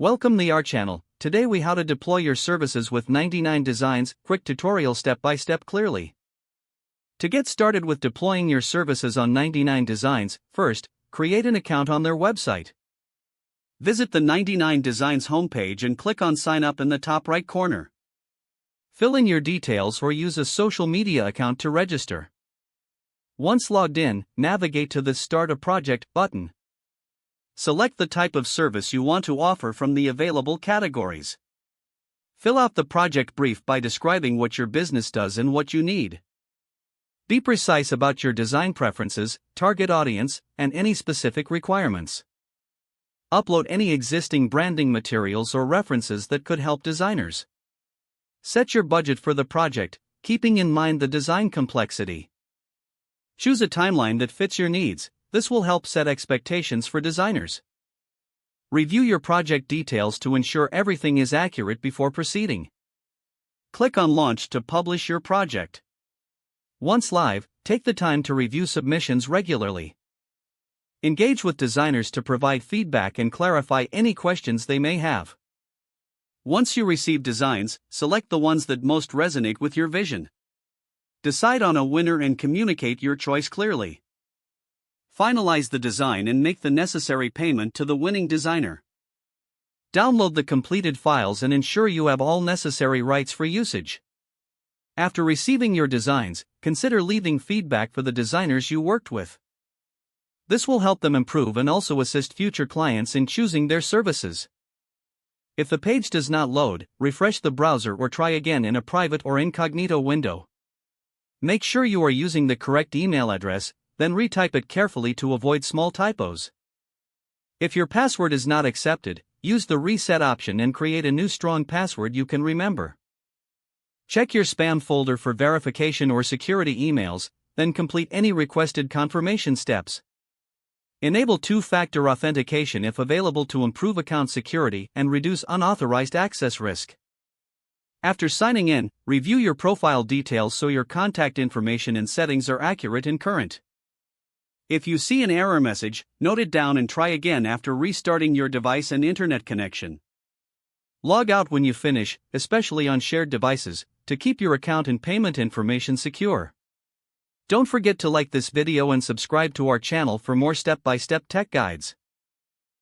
Welcome to our channel. Today we how to deploy your services with 99 Designs, quick tutorial step by step clearly. To get started with deploying your services on 99 Designs, first, create an account on their website. Visit the 99 Designs homepage and click on Sign Up in the top right corner. Fill in your details or use a social media account to register. Once logged in, navigate to the Start a Project button. Select the type of service you want to offer from the available categories. Fill out the project brief by describing what your business does and what you need. Be precise about your design preferences, target audience, and any specific requirements. Upload any existing branding materials or references that could help designers. Set your budget for the project, keeping in mind the design complexity. Choose a timeline that fits your needs. This will help set expectations for designers. Review your project details to ensure everything is accurate before proceeding. Click on Launch to publish your project. Once live, take the time to review submissions regularly. Engage with designers to provide feedback and clarify any questions they may have. Once you receive designs, select the ones that most resonate with your vision. Decide on a winner and communicate your choice clearly. Finalize the design and make the necessary payment to the winning designer. Download the completed files and ensure you have all necessary rights for usage. After receiving your designs, consider leaving feedback for the designers you worked with. This will help them improve and also assist future clients in choosing their services. If the page does not load, refresh the browser or try again in a private or incognito window. Make sure you are using the correct email address, then retype it carefully to avoid small typos. If your password is not accepted, use the reset option and create a new strong password you can remember. Check your spam folder for verification or security emails, then complete any requested confirmation steps. Enable two-factor authentication if available to improve account security and reduce unauthorized access risk. After signing in, review your profile details so your contact information and settings are accurate and current. If you see an error message, note it down and try again after restarting your device and internet connection. Log out when you finish, especially on shared devices, to keep your account and payment information secure. Don't forget to like this video and subscribe to our channel for more step-by-step tech guides.